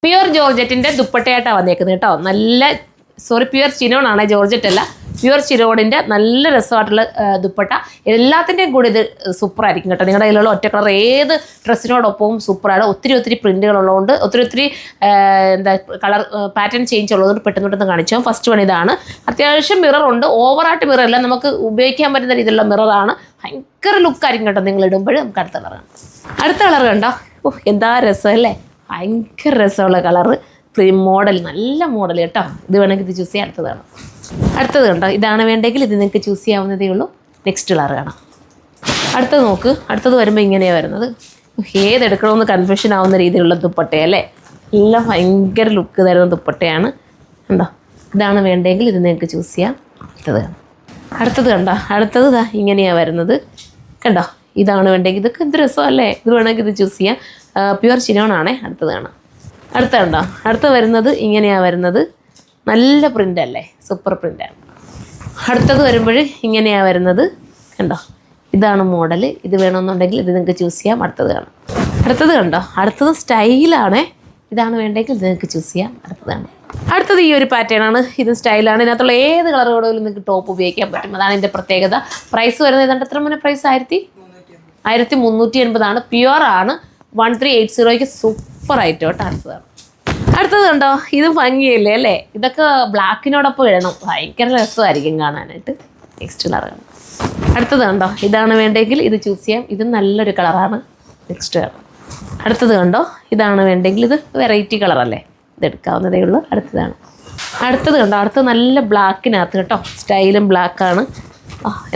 Pure ജോർജറ്റിൻ്റെ ദുപ്പട്ടയായിട്ടാണ് വന്നേക്കുന്നത് കേട്ടോ. നല്ല പ്യുവർ ചിനോണാണ്, ജോർജറ്റ് അല്ല. പ്യുവർ ചിനോണിൻ്റെ നല്ല രസമായിട്ടുള്ള ദുപ്പട്ട. എല്ലാത്തിൻ്റെയും കൂടി ഇത് സൂപ്പറായിരിക്കും കേട്ടോ. നിങ്ങളുടെ കയ്യിലുള്ള ഒറ്റ കളർ ഏത് ഡ്രസ്സിനോടൊപ്പവും സൂപ്പറാണ്. ഒത്തിരി പ്രിൻറ്റുകളുള്ളതുകൊണ്ട് ഒത്തിരി എന്താ കളർ പാറ്റേൺ ചേഞ്ച് ഉള്ളതുകൊണ്ട് പെട്ടെന്ന് കാണിച്ചു. ഫസ്റ്റ് വൺ ഇതാണ്. അത്യാവശ്യം മിററുണ്ട്, ഓവറായിട്ട് മിററല്ല, നമുക്ക് ഉപയോഗിക്കാൻ പറ്റുന്ന രീതിയിലുള്ള മിററാണ്. ഭയങ്കര ലുക്കായിരിക്കും കേട്ടോ നിങ്ങൾ ഇടുമ്പോൾ. നമുക്ക് അടുത്ത കളർ കണ്ടോ. എന്താ രസമല്ലേ, ഭയങ്കര രസമുള്ള കളറ്. മോഡൽ നല്ല മോഡൽ കേട്ടോ. ഇത് വേണമെങ്കിൽ ഇത് ചൂസ് ചെയ്യാം. അടുത്തത് കണ്ടോ. ഇതാണ് വേണ്ടെങ്കിൽ ഇത് നിങ്ങൾക്ക് ചൂസ് ചെയ്യാവുന്നതേ ഉള്ളൂ. നെക്സ്റ്റ് കളർ കാണാം. അടുത്തത് നോക്ക്. അടുത്തത് വരുമ്പോൾ ഇങ്ങനെയാണ് വരുന്നത്. ഏതെടുക്കണമെന്ന് കൺഫ്യൂഷൻ ആവുന്ന രീതിയിലുള്ള ദുപ്പട്ടയല്ലേ. എല്ലാം ഭയങ്കര ലുക്ക് തരുന്ന ദുപ്പട്ടയാണ് കണ്ടോ. ഇതാണ് വേണ്ടെങ്കിൽ ഇത് നിങ്ങൾക്ക് ചൂസ് ചെയ്യാം. അടുത്തത് കണ്ടോ. അടുത്തത് ഇങ്ങനെയാണ് വരുന്നത് കണ്ടോ. ഇതാണ് വേണ്ടെങ്കിൽ ഇതൊക്കെ എന്ത് രസമല്ലേ. ഇത് വേണമെങ്കിൽ ഇത് ചൂസ് ചെയ്യാം. പ്യുവർ ചിനോണാണേ. അടുത്തത് കാണാം. കണ്ടോ. അടുത്ത വരുന്നത് ഇങ്ങനെയാണ് വരുന്നത്. നല്ല പ്രിൻ്റ് അല്ലേ, സൂപ്പർ പ്രിൻ്റാണ്. അടുത്തത് വരുമ്പോൾ ഇങ്ങനെയാണ് വരുന്നത് കണ്ടോ. ഇതാണ് മോഡൽ. ഇത് വേണമെന്നുണ്ടെങ്കിൽ ഇത് നിങ്ങൾക്ക് ചൂസ് ചെയ്യാം. അടുത്തത് കണ്ടോ. അടുത്തത് സ്റ്റൈലാണേ. ഇതാണ് വേണ്ടെങ്കിൽ ഇത് നിങ്ങൾക്ക് ചൂസ് ചെയ്യാം. അടുത്തത് ഈ ഒരു പാറ്റേൺ ആണ്. ഇത് സ്റ്റൈലാണ്. ഇതിനകത്തുള്ള ഏത് കളർ കോഡുകളും നിങ്ങൾക്ക് ടോപ്പ് ഉപയോഗിക്കാൻ പറ്റും. അതാണ് ഇതിൻ്റെ പ്രത്യേകത. പ്രൈസ് വരുന്നത് ഏതാണ്ട് എത്ര മുന്നേ പ്രൈസ് 1380 പ്യുവർ ആണ്. 1380 സൂപ്പർ ആയിട്ട് കേട്ടോ. അടുത്തത് കണ്ടോ. ഇത് ഭംഗിയല്ലേ അല്ലേ. ഇതൊക്കെ ബ്ലാക്കിനോടൊപ്പം ഇടണം, ഭയങ്കര രസമായിരിക്കും കാണാനായിട്ട്. നെക്സ്റ്റ് കളറാണ്. അടുത്തത് കണ്ടോ. ഇതാണ് വേണ്ടെങ്കിൽ ഇത് ചൂസ് ചെയ്യാം. ഇത് നല്ലൊരു കളറാണ്. Next colour. അടുത്തത് കണ്ടോ. ഇതാണ് വേണ്ടെങ്കിൽ ഇത് വെറൈറ്റി കളറല്ലേ, ഇത് എടുക്കാവുന്നതേ ഉള്ളൂ. അടുത്തത് കണ്ടോ. അടുത്തത് നല്ല ബ്ലാക്കിനകത്ത് കേട്ടോ. സ്റ്റൈലും ബ്ലാക്കാണ്.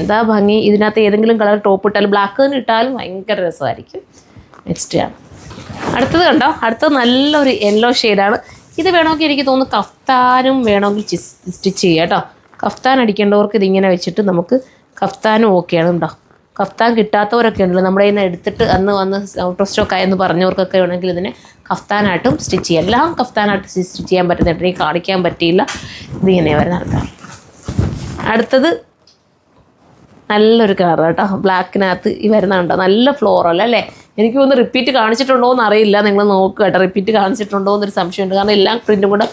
എന്താ ഭംഗി. ഇതിനകത്ത് ഏതെങ്കിലും കളർ ടോപ്പ് ഇട്ടാലും ബ്ലാക്ക് തന്നെ ഇട്ടാലും ഭയങ്കര രസമായിരിക്കും. നെക്സ്റ്റ് ആണ്. അടുത്തത് കണ്ടോ. അടുത്തത് നല്ലൊരു യെല്ലോ ഷെയ്ഡാണ്. ഇത് വേണമെങ്കിൽ എനിക്ക് തോന്നുന്നു കഫ്താനും വേണമെങ്കിൽ സ്റ്റിച്ച് ചെയ്യാം കേട്ടോ. കഫ്താൻ അടിക്കേണ്ടവർക്ക് ഇതിങ്ങനെ വെച്ചിട്ട് നമുക്ക് കഫ്താനും ഓക്കെയാണ് കേട്ടോ. കഫ്താൻ കിട്ടാത്തവരൊക്കെ ഉണ്ടല്ലോ, നമ്മുടെ കയ്യിൽ നിന്ന് എടുത്തിട്ട് അന്ന് വന്ന് ഔട്ട് ഓഫ് സ്റ്റോക്ക് ആയെന്ന് പറഞ്ഞവർക്കൊക്കെ വേണമെങ്കിൽ ഇതിനെ കഫ്താനായിട്ടും സ്റ്റിച്ച് ചെയ്യാം. എല്ലാം കഫ്താനായിട്ട് സ്റ്റിച്ച് ചെയ്യാൻ പറ്റുന്നുണ്ട്. എനിക്ക് കാണിക്കാൻ പറ്റിയില്ല. ഇതിങ്ങനെ വരുന്ന ആൾക്കാർ. അടുത്തത് നല്ലൊരു കളർ കേട്ടോ. ബ്ലാക്കിനകത്ത് ഈ വരുന്നുണ്ടോ. നല്ല ഫ്ലോറൽ അല്ലേ. എനിക്ക് ഒന്ന് റിപ്പീറ്റ് കാണിച്ചിട്ടുണ്ടോ എന്ന് അറിയില്ല. നിങ്ങൾ നോക്കുക കേട്ടോ. റിപ്പീറ്റ് കാണിച്ചിട്ടുണ്ടോ എന്നൊരു സംശയമുണ്ട്. കാരണം എല്ലാ പ്രിൻറ്റും കൂടെ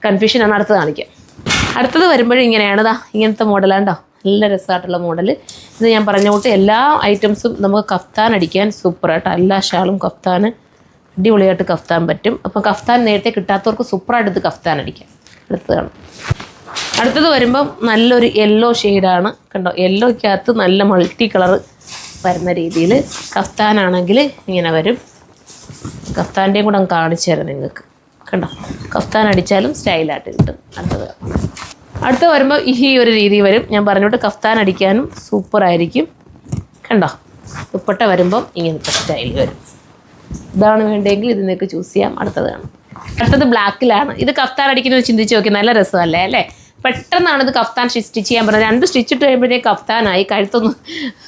കൺഫ്യൂഷനാണ്. അടുത്തത് കാണിക്കാം. അടുത്തത് വരുമ്പോഴും ഇങ്ങനെയാണ്. ഇങ്ങനത്തെ മോഡലാണ്ടോ. നല്ല രസമായിട്ടുള്ള മോഡൽ. ഇത് ഞാൻ പറഞ്ഞ കൂട്ട് എല്ലാ ഐറ്റംസും നമുക്ക് കഫ്താൻ അടിക്കാൻ സൂപ്പറായിട്ട്. എല്ലാ ഷാളും കഫ്താൻ അടിപൊളിയായിട്ട് കഫ്താൻ പറ്റും. അപ്പം കഫ്താൻ നേരത്തെ കിട്ടാത്തവർക്ക് സൂപ്പറായിട്ട് ഇത് കഫ്താൻ അടിക്കാം. അടുത്തത് വരുമ്പം നല്ലൊരു യെല്ലോ ഷെയ്ഡാണ് കണ്ടോ. യെല്ലോയ്ക്കകത്ത് നല്ല മൾട്ടി കളർ വരുന്ന രീതിയിൽ കഫ്താനാണെങ്കിൽ ഇങ്ങനെ വരും. കഫ്താൻ്റെയും കൂടെ അങ്ങ് കാണിച്ചു തരാം നിങ്ങൾക്ക് കണ്ടോ. കഫ്താൻ അടിച്ചാലും സ്റ്റൈലായിട്ട് കിട്ടും. അടുത്ത വരുമ്പോൾ ഈ ഒരു രീതി വരും. ഞാൻ പറഞ്ഞോട്ട് കഫ്താൻ അടിക്കാനും സൂപ്പറായിരിക്കും കണ്ടോ. ദുപ്പട്ട വരുമ്പം ഇങ്ങനത്തെ സ്റ്റൈൽ വരും. ഇതാണ് വേണ്ടെങ്കിൽ ഇത് നിങ്ങൾക്ക് ചൂസ് ചെയ്യാം. അടുത്തത് ബ്ലാക്കിലാണ്. ഇത് കഫ്താൻ അടിക്കുന്നത് ചിന്തിച്ച് നോക്കി. നല്ല രസമല്ലേ അല്ലേ. പെട്ടെന്നാണ് ഇത് കഫ്താൻ സ്റ്റിച്ച് ചെയ്യാൻ പറഞ്ഞത്. 2 സ്റ്റിച്ച് ഇട്ട് കഴിയുമ്പോഴത്തേക്ക് കഫ്താനായി. കഴുത്തൊന്ന്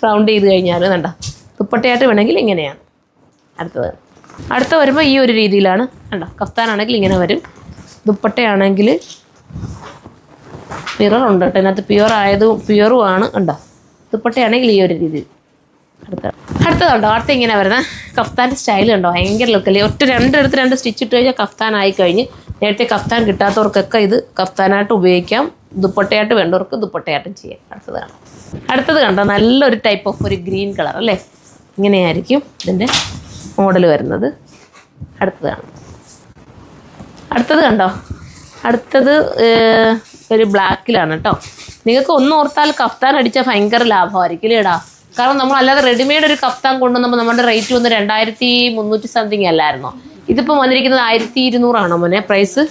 റൗണ്ട് ചെയ്ത് കഴിഞ്ഞാൽ കണ്ടോ. ദുപ്പട്ടയായിട്ട് വേണമെങ്കിൽ ഇങ്ങനെയാണ്. അടുത്ത വരുമ്പോൾ ഈ ഒരു രീതിയിലാണ് കണ്ടോ. കഫ്താനാണെങ്കിൽ ഇങ്ങനെ വരും. ദുപ്പട്ടയാണെങ്കിൽ മിററുണ്ട് കേട്ടോ. ഇതിനകത്ത് പ്യുവറുമാണ് കണ്ടോ. ദുപ്പട്ടയാണെങ്കിൽ ഈ ഒരു രീതി. അടുത്തതുണ്ടോ. അടുത്ത ഇങ്ങനെ വരുന്ന കഫ്താൻ്റെ സ്റ്റൈൽ കണ്ടോ. ഭയങ്കര ലുക്കല്ലേ. രണ്ടിടത്ത് 2 സ്റ്റിച്ച് ഇട്ട് കഴിഞ്ഞാൽ കഫ്താനായി കഴിഞ്ഞ്. നേരത്തെ കഫ്താൻ കിട്ടാത്തവർക്കൊക്കെ ഇത് കഫ്താനായിട്ട് ഉപയോഗിക്കാം. ദുപ്പട്ടയായിട്ട് വേണ്ടവർക്ക് ദുപ്പട്ടയായിട്ടും ചെയ്യാം. അടുത്തത് കണ്ടോ. നല്ലൊരു ടൈപ്പ് ഓഫ് ഒരു ഗ്രീൻ കളർ അല്ലേ. ഇങ്ങനെയായിരിക്കും ഇതിൻ്റെ മോഡൽ വരുന്നത്. അടുത്തത് കണ്ടോ. അടുത്തത് ഒരു ബ്ലാക്കിലാണ് കേട്ടോ. നിങ്ങൾക്ക് ഒന്ന് ഓർത്താൽ കഫ്താൻ അടിച്ചാൽ ഭയങ്കര ലാഭമായിരിക്കും ഇല്ലേടാ. കാരണം നമ്മൾ അല്ലാതെ റെഡിമെയ്ഡ് ഒരു കഫ്താൻ കൊണ്ടുവന്നപ്പോൾ നമ്മുടെ റേറ്റ് വന്ന് 2300 സംതിങ് അല്ലായിരുന്നോ. ഇതിപ്പോൾ വന്നിരിക്കുന്നത് 1200 മോനെ. പ്രൈസ്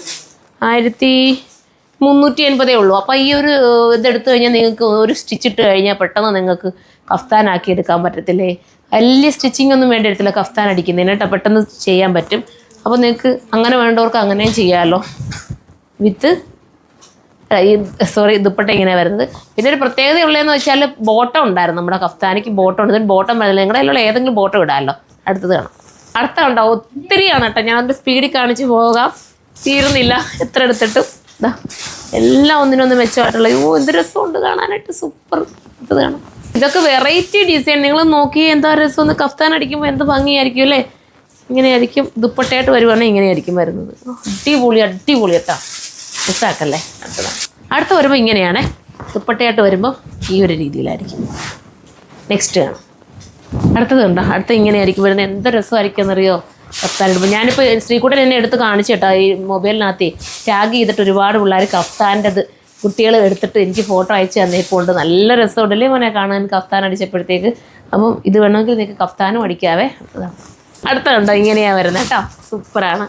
1380 ഉള്ളൂ. അപ്പോൾ ഈ ഒരു ഇതെടുത്തു കഴിഞ്ഞാൽ നിങ്ങൾക്ക് ഒരു സ്റ്റിച്ച് ഇട്ട് കഴിഞ്ഞാൽ പെട്ടെന്ന് നിങ്ങൾക്ക് കഫ്താനാക്കി എടുക്കാൻ പറ്റത്തില്ലേ. വലിയ സ്റ്റിച്ചിങ് ഒന്നും വേണ്ടി വരത്തില്ല കഫ്താൻ അടിക്കുന്നതിന് കേട്ടോ. പെട്ടെന്ന് ചെയ്യാൻ പറ്റും. അപ്പോൾ നിങ്ങൾക്ക് അങ്ങനെ വേണ്ടവർക്ക് അങ്ങനെയും ചെയ്യാമല്ലോ. ദുപ്പട്ട ഇങ്ങനെ വരുന്നത്. പിന്നെ ഒരു പ്രത്യേകത ഉള്ളതെന്ന് വെച്ചാൽ ബോട്ടം ഉണ്ടായിരുന്നു. നമ്മുടെ കഫ്താനിക്ക് ബോട്ടം ഉണ്ട്. ബോട്ടം വരുന്നില്ല. നിങ്ങളുടെ കയ്യിലുള്ള ഏതെങ്കിലും ബോട്ടം ഇടാമല്ലോ. അടുത്തത് കാണാം. അടുത്ത ഒത്തിരിയാണ് കേട്ടോ. ഞാൻ അതിൻ്റെ സ്പീഡിൽ കാണിച്ച് പോകാം. തീരുന്നില്ല എത്ര എടുത്തിട്ടും. എല്ലാം ഒന്നിനൊന്ന് മെച്ചമായിട്ടുള്ള. എന്ത് രസമുണ്ട് കാണാനായിട്ട്. സൂപ്പർ. ഇത് കാണാം. ഇതൊക്കെ വെറൈറ്റി ഡിസൈൻ. നിങ്ങൾ നോക്കി എന്താ രസം. ഒന്ന് കഫ്താൻ അടിക്കുമ്പോൾ എന്ത് ഭംഗിയായിരിക്കും അല്ലേ. ഇങ്ങനെയായിരിക്കും ദുപ്പട്ടയായിട്ട് വരുവാണെങ്കിൽ ഇങ്ങനെയായിരിക്കും വരുന്നത്. അടിപൊളി കേട്ടോ, മിസ്സാക്കല്ലേ. അടുത്ത വരുമ്പോൾ ഇങ്ങനെയാണേ, ദുപ്പട്ടയായിട്ട് വരുമ്പോൾ ഈ ഒരു രീതിയിലായിരിക്കും. നെക്സ്റ്റ് കാണാം. അടുത്തത് കണ്ടോ, അടുത്ത ഇങ്ങനെയായിരിക്കും വരുന്നത്. എന്ത് രസമായിരിക്കും എന്നറിയോ കഫ്താൻ ഇടുമ്പോൾ. ഞാനിപ്പോൾ ശ്രീകുട്ടൻ എന്നെ എടുത്ത് കാണിച്ചു കേട്ടോ, ഈ മൊബൈലിനകത്ത് ടാഗ് ചെയ്തിട്ട് ഒരുപാട് പിള്ളേർ കഫ്താൻ്റെത് കുട്ടികൾ എടുത്തിട്ട് എനിക്ക് ഫോട്ടോ അയച്ചു തന്നേപ്പോൾ ഉണ്ട്. നല്ല രസമുണ്ടല്ലേ മോനെ കാണാൻ കഫ്താൻ അടിച്ചപ്പോഴത്തേക്ക്. അപ്പം ഇത് വേണമെങ്കിൽ നിങ്ങൾക്ക് കഫ്താനും അടിക്കാവേ. അടുത്ത കണ്ടോ ഇങ്ങനെയാണ് വരുന്നത് കേട്ടോ, സൂപ്പറാണ്.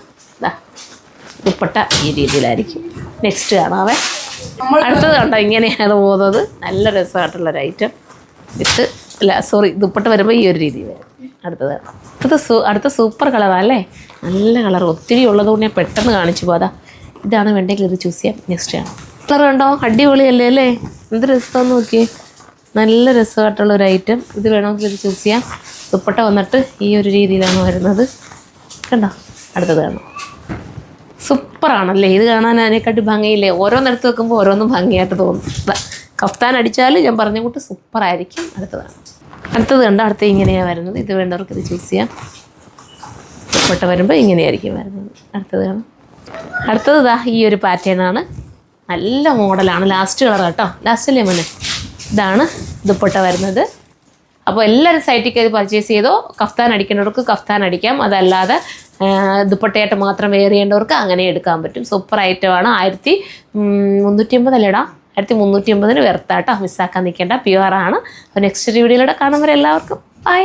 ദുപ്പട്ട ഈ രീതിയിലായിരിക്കും. നെക്സ്റ്റ് കാണാവേ. അടുത്തത് കണ്ടോ ഇങ്ങനെയാണ് പോകുന്നത്. നല്ല രസമായിട്ടുള്ളൊരു ഐറ്റം വിത്ത് ദുപ്പട്ട വരുമ്പോൾ ഈ ഒരു രീതി വരും. അടുത്ത സൂപ്പർ കളറാണല്ലേ, നല്ല കളർ. ഒത്തിരി ഉള്ളതുകൊണ്ട് ഞാൻ പെട്ടെന്ന് കാണിച്ചു പോകാം. ഇതാണ് വേണ്ടെങ്കിൽ ഇത് ചൂസ് ചെയ്യാം. നെക്സ്റ്റ് ആണ്. കളർ കണ്ടോ, അടിപൊളിയല്ലേ അല്ലേ, എന്ത് രസമാണെന്ന് നോക്കിയേ. നല്ല രസമായിട്ടുള്ളൊരു ഐറ്റം. ഇത് വേണമെങ്കിൽ ഇത് ചൂസ് ചെയ്യാം. ദുപ്പട്ട വന്നിട്ട് ഈ ഒരു രീതിയിലാണ് വരുന്നത് കണ്ടോ. അടുത്തത് കാണാം. സൂപ്പറാണല്ലേ, ഇത് കാണാൻ അതിനെക്കാട്ടി ഭംഗിയില്ലേ. ഓരോന്നെടുത്ത് വെക്കുമ്പോൾ ഓരോന്നും ഭംഗിയായിട്ട് തോന്നും. കഫ്താൻ അടിച്ചാൽ ഞാൻ പറഞ്ഞ കൂട്ട് സൂപ്പറായിരിക്കും. അടുത്തത് കണ്ടോ, അടുത്ത ഇങ്ങനെയാണ് വരുന്നത്. ഇത് വേണ്ടവർക്ക് ഇത് ചൂസ് ചെയ്യാം. ദുപ്പട്ട വരുമ്പോൾ ഇങ്ങനെയായിരിക്കും വരുന്നത്. അടുത്തത് ഇതാ ഈ ഒരു പാറ്റേണാണ്. നല്ല മോഡലാണ്. ലാസ്റ്റ് കളർ കേട്ടോ, ലാസ്റ്റല്ലേ മോനെ. ഇതാണ് ദുപ്പട്ട വരുന്നത്. അപ്പോൾ എല്ലാവരും സൈറ്റിൽ കയറി പർച്ചേസ് ചെയ്തോ. കഫ്താൻ അടിക്കേണ്ടവർക്ക് കഫ്താൻ അടിക്കാം, അതല്ലാതെ ദുപ്പട്ടയായിട്ട് മാത്രം വെയർ ചെയ്യേണ്ടവർക്ക് അങ്ങനെ എടുക്കാൻ പറ്റും. സൂപ്പർ ഐറ്റമാണ്. 1350 അല്ലേടാ, 1350 വെർത്താട്ടോ, മിസ്സാക്കാൻ നിൽക്കേണ്ട. പ്യുവറാണ്. അപ്പോൾ നെക്സ്റ്റ് വീഡിയോയിലൂടെ കാണുമ്പോൾ എല്ലാവർക്കും ബൈ.